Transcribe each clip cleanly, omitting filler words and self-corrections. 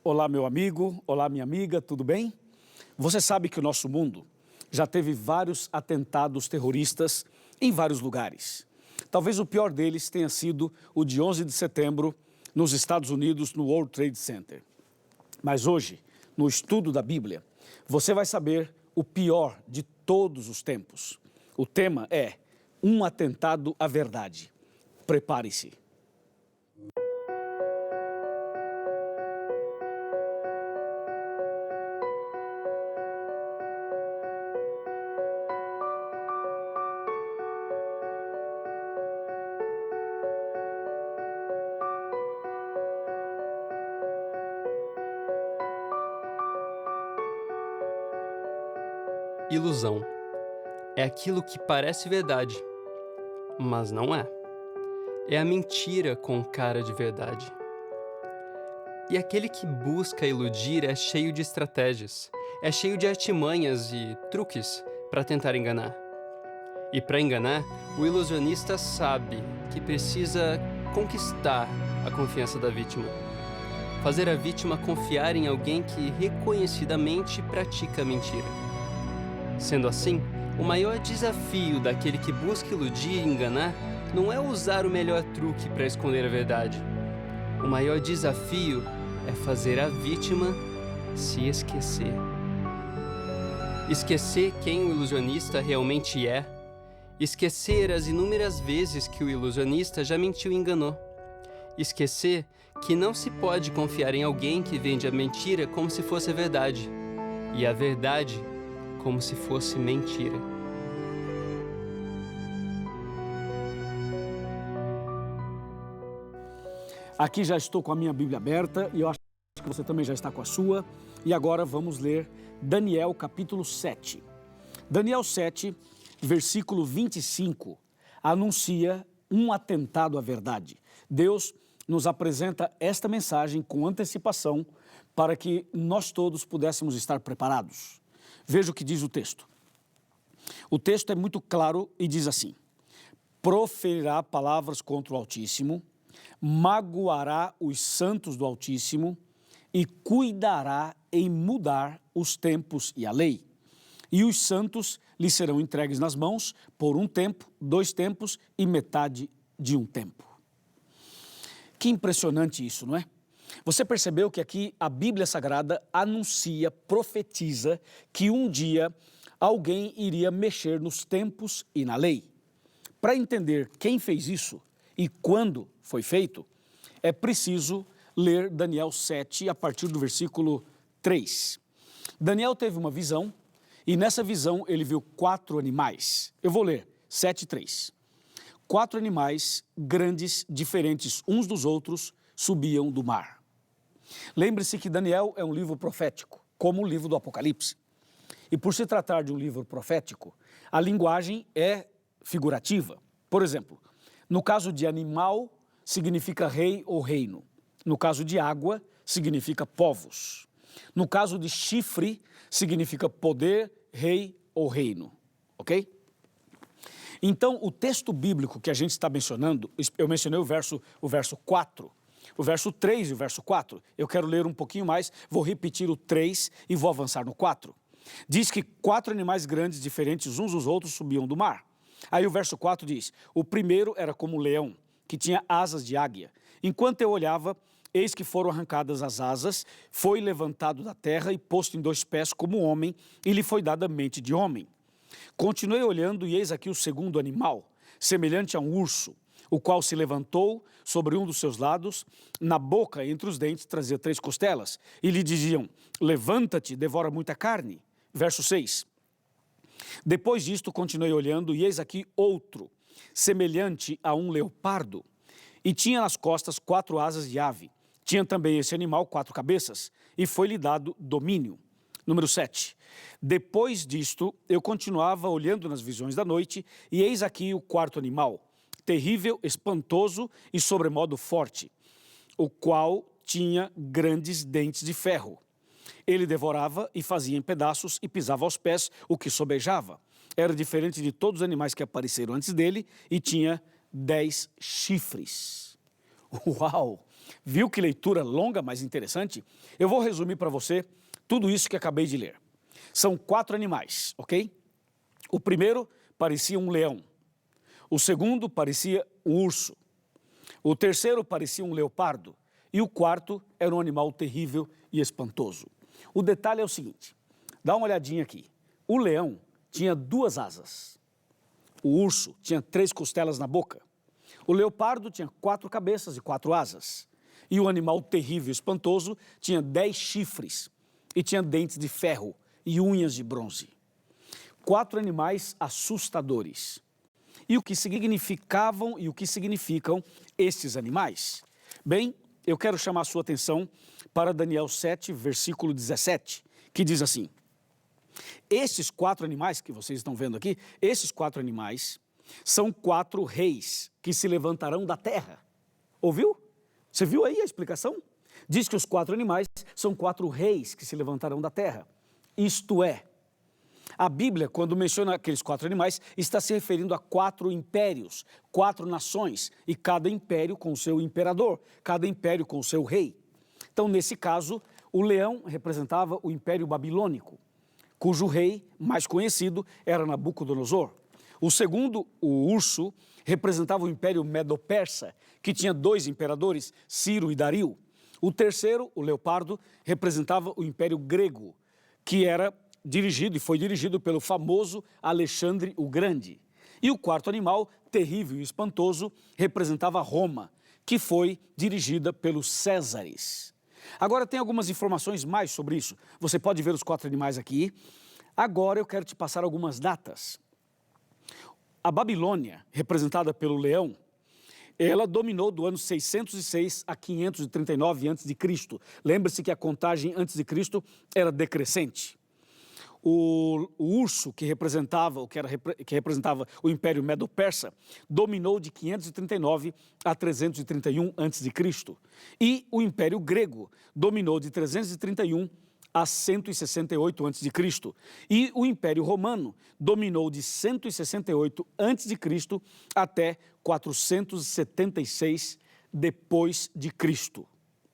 Olá, meu amigo, olá, minha amiga, tudo bem? Você sabe que o nosso mundo já teve vários atentados terroristas em vários lugares. Talvez o pior deles tenha sido o de 11 de setembro, nos Estados Unidos, no World Trade Center. Mas hoje, no estudo da Bíblia, você vai saber o pior de todos os tempos. O tema é um atentado à verdade. Prepare-se. Ilusão é aquilo que parece verdade, mas não é. É a mentira com cara de verdade. E aquele que busca iludir é cheio de estratégias, é cheio de artimanhas e truques para tentar enganar. E para enganar, o ilusionista sabe que precisa conquistar a confiança da vítima. Fazer a vítima confiar em alguém que reconhecidamente pratica a mentira. Sendo assim, o maior desafio daquele que busca iludir e enganar não é usar o melhor truque para esconder a verdade. O maior desafio é fazer a vítima se esquecer. Esquecer quem o ilusionista realmente é. Esquecer as inúmeras vezes que o ilusionista já mentiu e enganou. Esquecer que não se pode confiar em alguém que vende a mentira como se fosse a verdade, e a verdade como se fosse mentira. Aqui já estou com a minha Bíblia aberta e eu acho que você também já está com a sua. E agora vamos ler Daniel capítulo 7. Daniel 7, versículo 25, anuncia um atentado à verdade. Deus nos apresenta esta mensagem com antecipação para que nós todos pudéssemos estar preparados. Veja o que diz o texto. O texto é muito claro e diz assim: proferirá palavras contra o Altíssimo, magoará os santos do Altíssimo e cuidará em mudar os tempos e a lei. E os santos lhe serão entregues nas mãos por um tempo, 2 tempos e metade de um tempo. Que impressionante isso, não é? Você percebeu que aqui a Bíblia Sagrada anuncia, profetiza que um dia alguém iria mexer nos tempos e na lei. Para entender quem fez isso e quando foi feito, é preciso ler Daniel 7 a partir do versículo 3. Daniel teve uma visão e nessa visão ele viu 4 animais. Eu vou ler 7:3. 4 animais grandes, diferentes uns dos outros, subiam do mar. Lembre-se que Daniel é um livro profético, como o livro do Apocalipse. E por se tratar de um livro profético, a linguagem é figurativa. Por exemplo, no caso de animal, significa rei ou reino. No caso de água, significa povos. No caso de chifre, significa poder, rei ou reino. Ok? Então, o texto bíblico que a gente está mencionando, eu mencionei o verso 4, o verso 3 e o verso 4. Eu quero ler um pouquinho mais, vou repetir o 3 e vou avançar no 4. Diz que 4 animais grandes, diferentes uns dos outros, subiam do mar. Aí o verso 4 diz: o primeiro era como um leão, que tinha asas de águia. Enquanto eu olhava, eis que foram arrancadas as asas, foi levantado da terra e posto em 2 pés como homem, e lhe foi dada mente de homem. Continuei olhando e eis aqui o segundo animal, semelhante a um urso, o qual se levantou sobre um dos seus lados, na boca, entre os dentes, trazia 3 costelas, e lhe diziam: levanta-te, devora muita carne. Verso 6. Depois disto, continuei olhando e eis aqui outro, semelhante a um leopardo, e tinha nas costas 4 asas de ave. Tinha também esse animal 4 cabeças, e foi-lhe dado domínio. Número 7. Depois disto, eu continuava olhando nas visões da noite, e eis aqui o 4º animal, terrível, espantoso e sobremodo forte, o qual tinha grandes dentes de ferro. Ele devorava e fazia em pedaços e pisava aos pés o que sobejava. Era diferente de todos os animais que apareceram antes dele e tinha 10 chifres. Uau! Viu que leitura longa, mas interessante? Eu vou resumir para você tudo isso que acabei de ler. São 4 animais, ok? O primeiro parecia um leão. O segundo parecia um urso. O terceiro parecia um leopardo. E o quarto era um animal terrível e espantoso. O detalhe é o seguinte, dá uma olhadinha aqui. O leão tinha 2 asas. O urso tinha 3 costelas na boca. O leopardo tinha 4 cabeças e 4 asas. E o animal terrível e espantoso tinha 10 chifres e tinha dentes de ferro e unhas de bronze. 4 animais assustadores. E o que significavam e o que significam estes animais? Bem, eu quero chamar a sua atenção para Daniel 7, versículo 17, que diz assim: esses 4 animais que vocês estão vendo aqui, esses 4 animais são 4 reis que se levantarão da terra. Ouviu? Você viu aí a explicação? Diz que os 4 animais são 4 reis que se levantarão da terra. Isto é, a Bíblia, quando menciona aqueles 4 animais, está se referindo a 4 impérios, 4 nações, e cada império com o seu imperador, cada império com o seu rei. Então, nesse caso, o leão representava o Império Babilônico, cujo rei mais conhecido era Nabucodonosor. O segundo, o urso, representava o Império Medo-Persa, que tinha 2 imperadores, Ciro e Dario. O terceiro, o leopardo, representava o Império Grego, que era dirigido e foi dirigido pelo famoso Alexandre o Grande. E o quarto animal, terrível e espantoso, representava Roma, que foi dirigida pelos Césares. Agora tem algumas informações mais sobre isso. Você pode ver os 4 animais aqui. Agora eu quero te passar algumas datas. A Babilônia, representada pelo leão, ela dominou do ano 606 a 539 a.C. Lembre-se que a contagem antes de Cristo era decrescente. O urso, que representava o Império Medo-Persa, dominou de 539 a 331 a.C. E o Império Grego dominou de 331 a 168 a.C. E o Império Romano dominou de 168 a.C. até 476 depois de Cristo.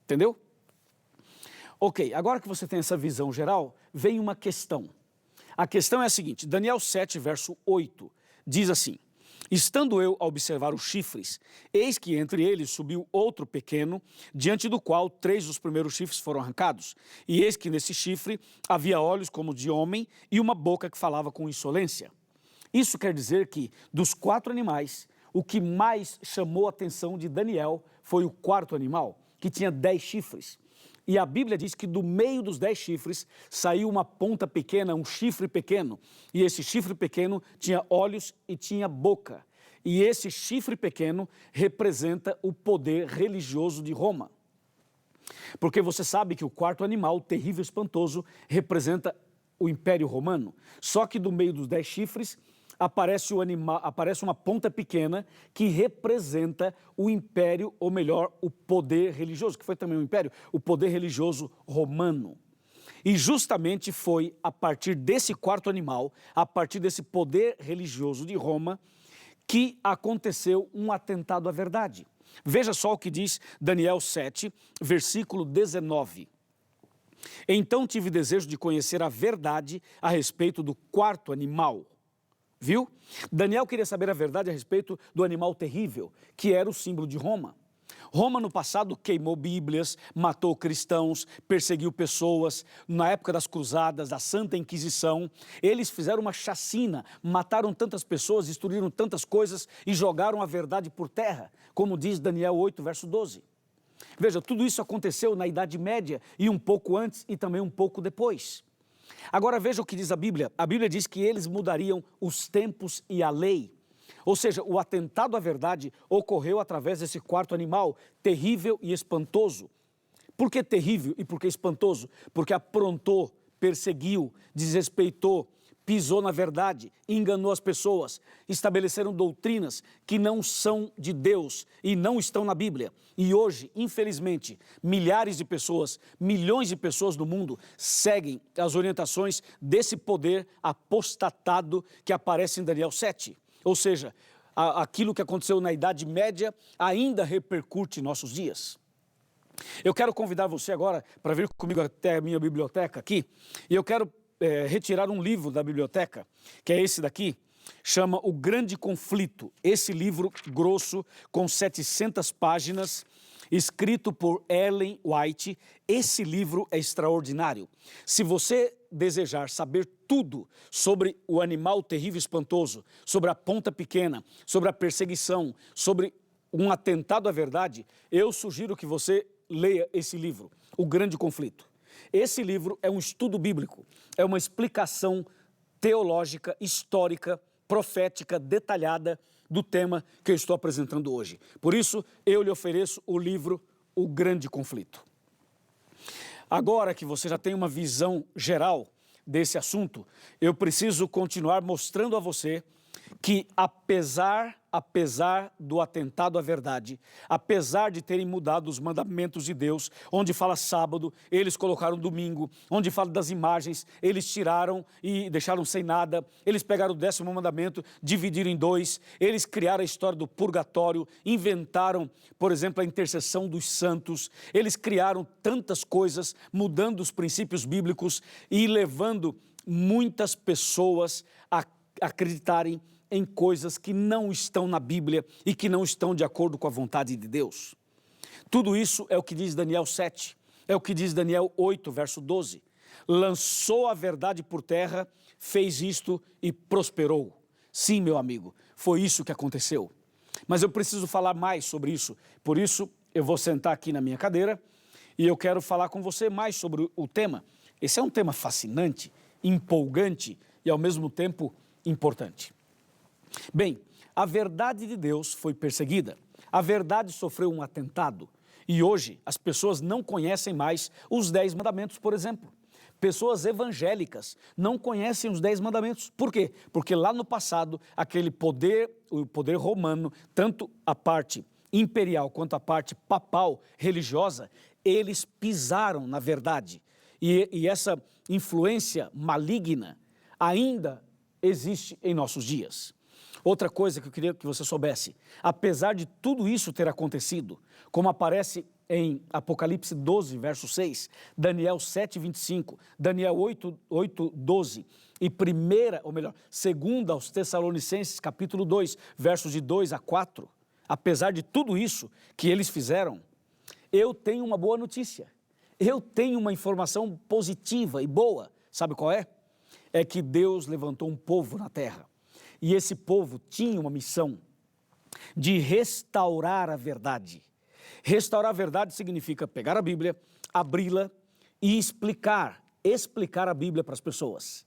Entendeu? Ok, agora que você tem essa visão geral, vem uma questão. A questão é a seguinte, Daniel 7, verso 8, diz assim: estando eu a observar os chifres, eis que entre eles subiu outro pequeno, diante do qual 3 dos primeiros chifres foram arrancados. E eis que nesse chifre havia olhos como de homem e uma boca que falava com insolência. Isso quer dizer que, dos 4 animais, o que mais chamou a atenção de Daniel foi o 4º animal, que tinha 10 chifres. E a Bíblia diz que do meio dos 10 chifres saiu uma ponta pequena, um chifre pequeno. E esse chifre pequeno tinha olhos e tinha boca. E esse chifre pequeno representa o poder religioso de Roma. Porque você sabe que o 4º animal, terrível e espantoso, representa o Império Romano. Só que do meio dos 10 chifres aparece uma ponta pequena que representa o império, ou melhor, o poder religioso, que foi também um império, o poder religioso romano. E justamente foi a partir desse 4º animal, a partir desse poder religioso de Roma, que aconteceu um atentado à verdade. Veja só o que diz Daniel 7, versículo 19. Então tive desejo de conhecer a verdade a respeito do 4º animal. Viu? Daniel queria saber a verdade a respeito do animal terrível, que era o símbolo de Roma. Roma no passado queimou bíblias, matou cristãos, perseguiu pessoas. Na época das cruzadas, da Santa Inquisição, eles fizeram uma chacina, mataram tantas pessoas, destruíram tantas coisas e jogaram a verdade por terra, como diz Daniel 8, verso 12. Veja, tudo isso aconteceu na Idade Média e um pouco antes e também um pouco depois. Agora veja o que diz a Bíblia. A Bíblia diz que eles mudariam os tempos e a lei. Ou seja, o atentado à verdade ocorreu através desse 4º animal, terrível e espantoso. Por que terrível e por que espantoso? Porque aprontou, perseguiu, desrespeitou, pisou na verdade, enganou as pessoas, estabeleceram doutrinas que não são de Deus e não estão na Bíblia. E hoje, infelizmente, milhares de pessoas, milhões de pessoas no mundo seguem as orientações desse poder apostatado que aparece em Daniel 7. Ou seja, aquilo que aconteceu na Idade Média ainda repercute em nossos dias. Eu quero convidar você agora para vir comigo até a minha biblioteca aqui, e eu quero retirar um livro da biblioteca, que é esse daqui, chama O Grande Conflito. Esse livro grosso, com 700 páginas, escrito por Ellen White. Esse livro é extraordinário. Se você desejar saber tudo sobre o animal terrível e espantoso, sobre a ponta pequena, sobre a perseguição, sobre um atentado à verdade, eu sugiro que você leia esse livro, O Grande Conflito. Esse livro é um estudo bíblico, é uma explicação teológica, histórica, profética, detalhada do tema que eu estou apresentando hoje. Por isso, eu lhe ofereço o livro O Grande Conflito. Agora que você já tem uma visão geral desse assunto, eu preciso continuar mostrando a você que apesar do atentado à verdade, apesar de terem mudado os mandamentos de Deus, onde fala sábado, eles colocaram domingo, onde fala das imagens, eles tiraram e deixaram sem nada, eles pegaram o 10º mandamento, dividiram em 2, eles criaram a história do purgatório, inventaram, por exemplo, a intercessão dos santos, eles criaram tantas coisas, mudando os princípios bíblicos e levando muitas pessoas a acreditarem em coisas que não estão na Bíblia e que não estão de acordo com a vontade de Deus. Tudo isso é o que diz Daniel 7, é o que diz Daniel 8, verso 12. Lançou a verdade por terra, fez isto e prosperou. Sim, meu amigo, foi isso que aconteceu. Mas eu preciso falar mais sobre isso, por isso eu vou sentar aqui na minha cadeira e eu quero falar com você mais sobre o tema. Esse é um tema fascinante, empolgante e ao mesmo tempo importante. Bem, a verdade de Deus foi perseguida, a verdade sofreu um atentado e hoje as pessoas não conhecem mais os 10 mandamentos, por exemplo. Pessoas evangélicas não conhecem os 10 mandamentos. Por quê? Porque lá no passado, aquele poder, o poder romano, tanto a parte imperial quanto a parte papal, religiosa, eles pisaram na verdade. E essa influência maligna ainda existe em nossos dias. Outra coisa que eu queria que você soubesse, apesar de tudo isso ter acontecido, como aparece em Apocalipse 12, verso 6, Daniel 7, 25, Daniel 8, 12 e 2 aos Tessalonicenses, capítulo 2, versos de 2 a 4, apesar de tudo isso que eles fizeram, eu tenho uma boa notícia, eu tenho uma informação positiva e boa, sabe qual é? É que Deus levantou um povo na terra. E esse povo tinha uma missão de restaurar a verdade. Restaurar a verdade significa pegar a Bíblia, abri-la e explicar a Bíblia para as pessoas.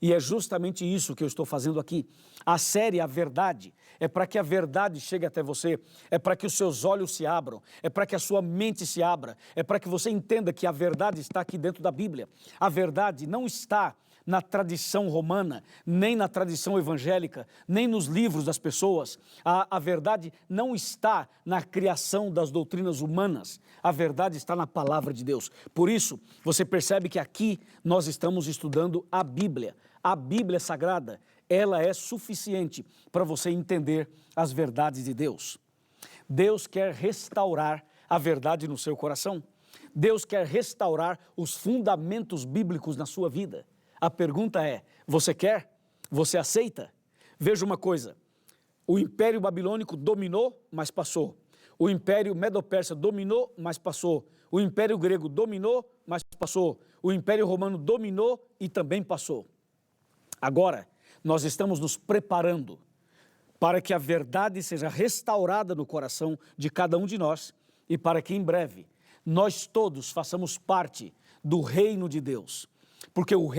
E é justamente isso que eu estou fazendo aqui. A série A Verdade é para que a verdade chegue até você, é para que os seus olhos se abram, é para que a sua mente se abra, é para que você entenda que a verdade está aqui dentro da Bíblia. A verdade não está na tradição romana, nem na tradição evangélica, nem nos livros das pessoas. A verdade não está na criação das doutrinas humanas. A verdade está na palavra de Deus. Por isso, você percebe que aqui nós estamos estudando a Bíblia. A Bíblia Sagrada, ela é suficiente para você entender as verdades de Deus. Deus quer restaurar a verdade no seu coração. Deus quer restaurar os fundamentos bíblicos na sua vida. A pergunta é, você quer? Você aceita? Veja uma coisa, o Império Babilônico dominou, mas passou. O Império Medo-Persa dominou, mas passou. O Império Grego dominou, mas passou. O Império Romano dominou e também passou. Agora, nós estamos nos preparando para que a verdade seja restaurada no coração de cada um de nós e para que em breve nós todos façamos parte do reino de Deus. Porque os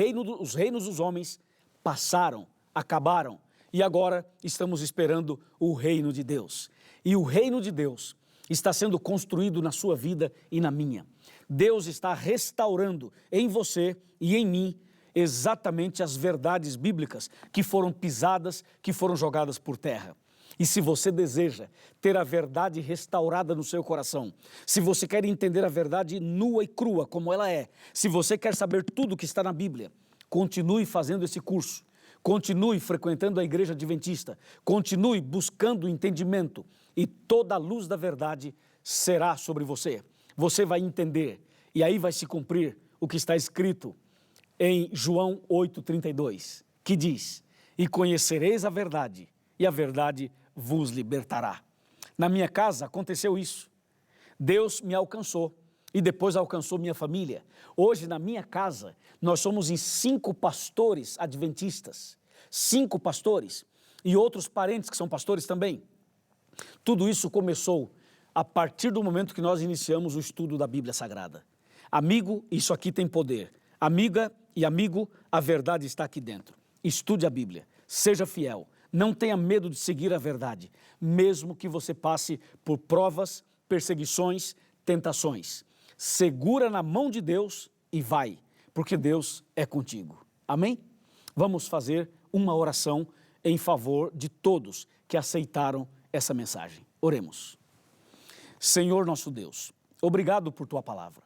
reinos dos homens passaram, acabaram, e agora estamos esperando o reino de Deus. E o reino de Deus está sendo construído na sua vida e na minha. Deus está restaurando em você e em mim exatamente as verdades bíblicas que foram pisadas, que foram jogadas por terra. E se você deseja ter a verdade restaurada no seu coração, se você quer entender a verdade nua e crua como ela é, se você quer saber tudo o que está na Bíblia, continue fazendo esse curso, continue frequentando a igreja adventista, continue buscando o entendimento e toda a luz da verdade será sobre você. você vai entender, e aí vai se cumprir o que está escrito em João 8,32, que diz: e conhecereis a verdade, e a verdade vos libertará. Na minha casa aconteceu isso. Deus me alcançou e depois alcançou minha família. Hoje, na minha casa, nós somos em 5 pastores adventistas, 5 pastores e outros parentes que são pastores também. Tudo isso começou a partir do momento que nós iniciamos o estudo da Bíblia Sagrada. Amigo, isso aqui tem poder. Amiga e amigo, a verdade está aqui dentro. Estude a Bíblia, seja fiel, não tenha medo de seguir a verdade, mesmo que você passe por provas, perseguições, tentações. Segura na mão de Deus e vai, porque Deus é contigo. Amém? Vamos fazer uma oração em favor de todos que aceitaram essa mensagem. Oremos. Senhor nosso Deus, obrigado por tua palavra.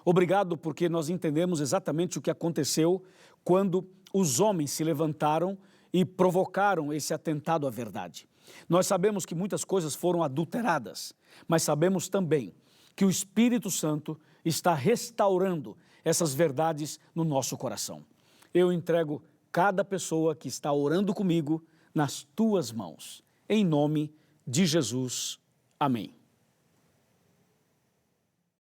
Obrigado porque nós entendemos exatamente o que aconteceu quando os homens se levantaram e provocaram esse atentado à verdade. Nós sabemos que muitas coisas foram adulteradas, mas sabemos também que o Espírito Santo está restaurando essas verdades no nosso coração. Eu entrego cada pessoa que está orando comigo nas tuas mãos. Em nome de Jesus. Amém.